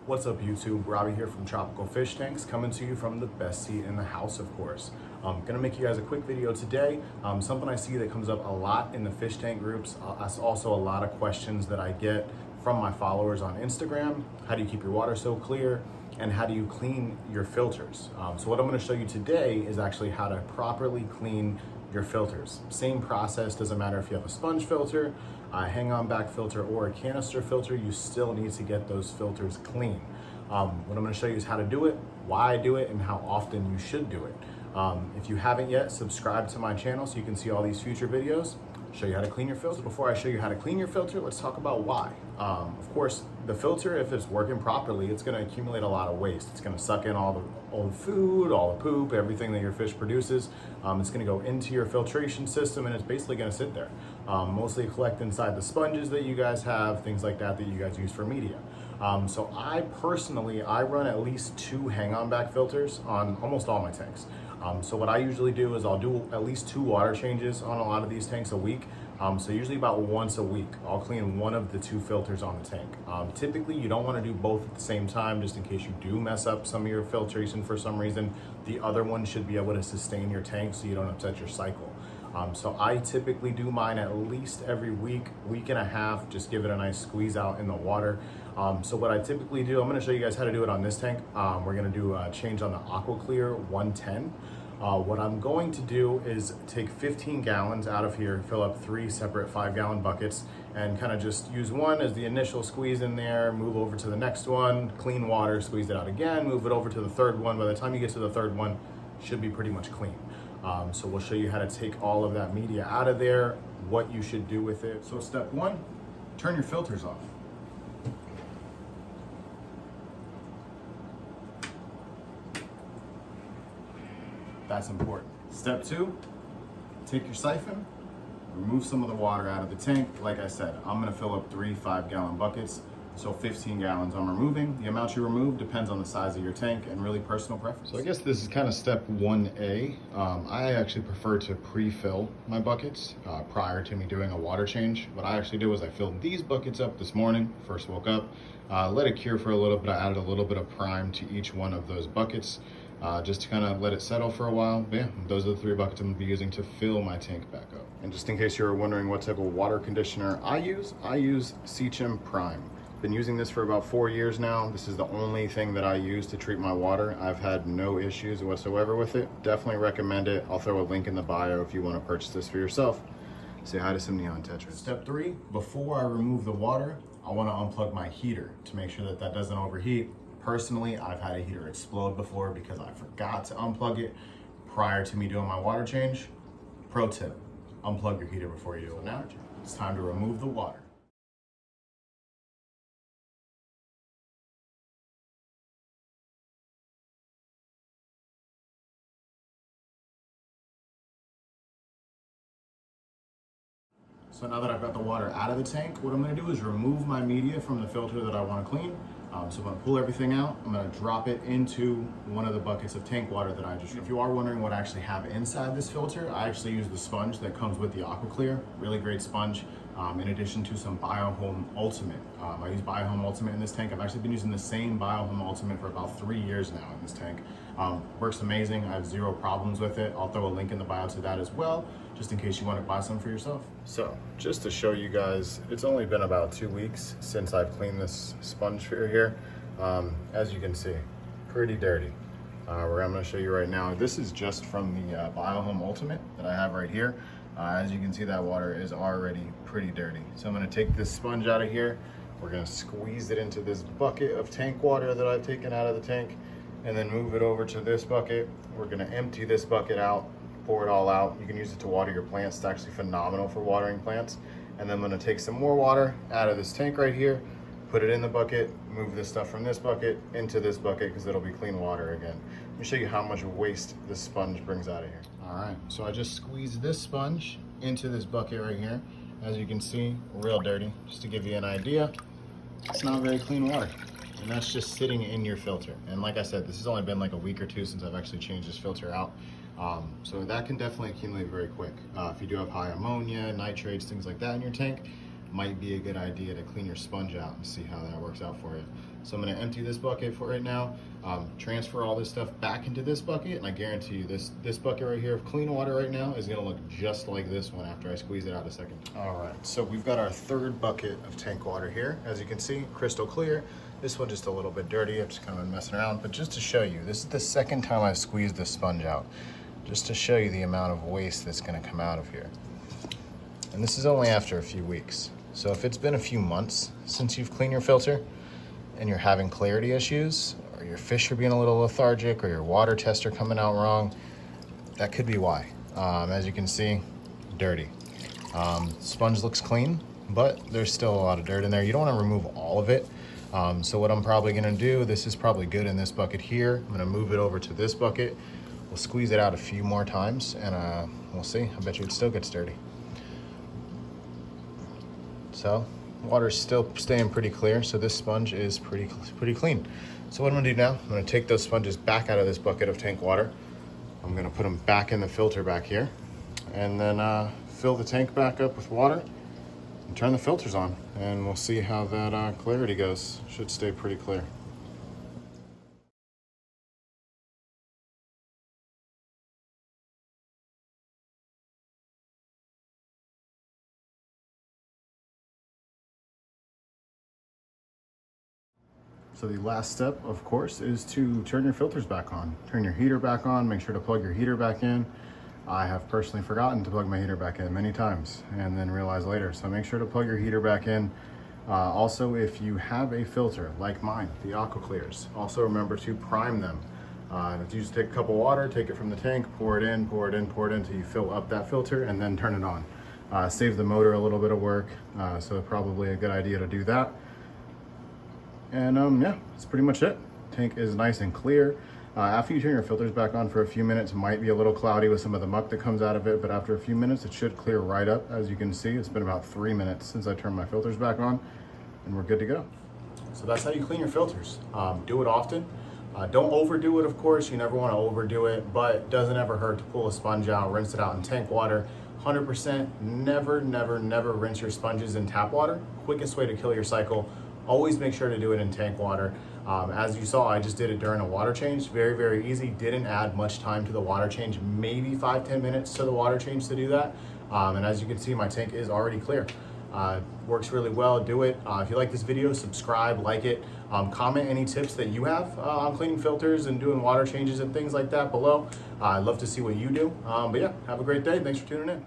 What's up YouTube? Robbie here from Tropical Fish Tanks, coming to you from the best seat in the house, of course. I'm gonna make you guys a quick video today. Something I see that comes up a lot in the fish tank groups. That's also a lot of questions that I get from my followers on Instagram. How do you keep your water so clear? And how do you clean your filters? So what I'm gonna show you today is actually how to properly clean your filters. Same process, doesn't matter if you have a sponge filter, a hang-on back filter, or a canister filter, you still need to get those filters clean. What I'm gonna show you is how to do it, why I do it, and how often you should do it. If you haven't yet, subscribe to my channel so you can see all these future videos. Show you how to clean your filter. Before I show you how to clean your filter, let's talk about why. Of course, the filter, if it's working properly, it's gonna accumulate a lot of waste. It's gonna suck in all the old food, all the poop, everything that your fish produces. It's gonna go into your filtration system and it's basically gonna sit there. Mostly collect inside the sponges that you guys have, things like that you guys use for media. So I personally run at least 2 hang-on back filters on almost all my tanks. So what I usually do is I'll do at least 2 water changes on a lot of these tanks a week. So usually about once a week, I'll clean one of the 2 filters on the tank. Typically you don't want to do both at the same time, just in case you do mess up some of your filtration for some reason. The other one should be able to sustain your tank so you don't upset your cycle. So I typically do mine at least every week and a half, just give it a nice squeeze out in the water. So what I typically do, I'm gonna show you guys how to do it on this tank. We're gonna do a change on the AquaClear 110. What I'm going to do is take 15 gallons out of here, fill up 3 separate 5-gallon buckets, and kind of just use one as the initial squeeze in there, move over to the next one, clean water, squeeze it out again, move it over to the third one. By the time you get to the third one, it should be pretty much clean. So we'll show you how to take all of that media out of there, what you should do with it. So step 1, turn your filters off. That's important. Step 2, take your siphon, remove some of the water out of the tank. Like I said, I'm gonna fill up 3 5-gallon buckets, so 15 gallons I'm removing. The amount you remove depends on the size of your tank and really personal preference. So I guess this is kind of step 1A. I actually prefer to pre-fill my buckets prior to me doing a water change. What I actually do is I filled these buckets up this morning, first woke up, let it cure for a little bit. I added a little bit of prime to each one of those buckets. Just to kind of let it settle for a while. But yeah, those are the 3 buckets I'm gonna be using to fill my tank back up. And just in case you were wondering what type of water conditioner I use Seachem Prime. Been using this for about 4 years now. This is the only thing that I use to treat my water. I've had no issues whatsoever with it. Definitely recommend it. I'll throw a link in the bio if you want to purchase this for yourself. Say hi to some neon tetras. Step 3, before I remove the water, I want to unplug my heater to make sure that that doesn't overheat. Personally, I've had a heater explode before because I forgot to unplug it prior to me doing my water change. Pro tip, unplug your heater before you do it. Now it's time to remove the water. So now that I've got the water out of the tank, what I'm gonna do is remove my media from the filter that I wanna clean. So I'm gonna pull everything out. I'm gonna drop it into one of the buckets of tank water that I just removed. If you are wondering what I actually have inside this filter, I actually use the sponge that comes with the AquaClear. Really great sponge, in addition to some BioHome Ultimate. I use BioHome Ultimate in this tank. I've actually been using the same BioHome Ultimate for about 3 years now in this tank. Works amazing. I have 0 problems with it. I'll throw a link in the bio to that as well, just in case you want to buy some for yourself. So just to show you guys, it's only been about 2 weeks since I've cleaned this sponge sphere here. As you can see, pretty dirty. Where I'm going to show you right now, this is just from the BioHome Ultimate that I have right here. As you can see, that water is already pretty dirty. So I'm going to take this sponge out of here. We're going to squeeze it into this bucket of tank water that I've taken out of the tank, and then move it over to this bucket. We're going to empty this bucket out, pour it all out. You can use it to water your plants. It's actually phenomenal for watering plants. And then I'm going to take some more water out of this tank right here, put it in the bucket, move this stuff from this bucket into this bucket because it'll be clean water again. Let me show you how much waste this sponge brings out of here. All right, so I just squeezed this sponge into this bucket right here. As you can see, real dirty. Just to give you an idea, it's not very clean water. And that's just sitting in your filter. And like I said, this has only been like a week or 2 since I've actually changed this filter out. So that can definitely accumulate very quick. If you do have high ammonia, nitrates, things like that in your tank, might be a good idea to clean your sponge out and see how that works out for you. So I'm gonna empty this bucket for right now, transfer all this stuff back into this bucket, and I guarantee you this bucket right here of clean water right now is gonna look just like this one after I squeeze it out a second. All right, so we've got our third bucket of tank water here. As you can see, crystal clear. This one just a little bit dirty. I've just kind of been messing around, but just to show you, this is the second time I've squeezed this sponge out, just to show you the amount of waste that's gonna come out of here. And this is only after a few weeks. So if it's been a few months since you've cleaned your filter, and you're having clarity issues, or your fish are being a little lethargic, or your water tests are coming out wrong, that could be why. As you can see, dirty. Sponge looks clean, but there's still a lot of dirt in there. You don't want to remove all of it. So what I'm probably gonna do, this is probably good in this bucket here. I'm gonna move it over to this bucket. We'll squeeze it out a few more times, and we'll see. I bet you it still gets dirty. So, water's still staying pretty clear, so this sponge is pretty clean. So what I'm gonna do now, I'm gonna take those sponges back out of this bucket of tank water. I'm gonna put them back in the filter back here, and then fill the tank back up with water and turn the filters on, and we'll see how that clarity goes. Should stay pretty clear. So the last step, of course, is to turn your filters back on. Turn your heater back on, make sure to plug your heater back in. I have personally forgotten to plug my heater back in many times and then realized later. So make sure to plug your heater back in. Also, if you have a filter like mine, the Aqua Clears, also remember to prime them. If you just take a cup of water, take it from the tank, pour it in, pour it in, pour it in until you fill up that filter, and then turn it on. Save the motor a little bit of work, so probably a good idea to do that. And yeah, that's pretty much it. Tank is nice and clear. After you turn your filters back on for a few minutes, it might be a little cloudy with some of the muck that comes out of it, but after a few minutes, it should clear right up. As you can see, it's been about 3 minutes since I turned my filters back on, and we're good to go. So that's how you clean your filters. Do it often. Don't overdo it, of course. You never want to overdo it, but it doesn't ever hurt to pull a sponge out, rinse it out in tank water. 100%, never rinse your sponges in tap water. Quickest way to kill your cycle. Always make sure to do it in tank water. As you saw, I just did it during a water change. Very easy. Didn't add much time to the water change, maybe 5-10 minutes to the water change to do that. And as you can see, my tank is already clear. Works really well. Do it. If you like this video, subscribe, like it. Comment any tips that you have on cleaning filters and doing water changes and things like that below. I'd love to see what you do. But yeah, have a great day. Thanks for tuning in.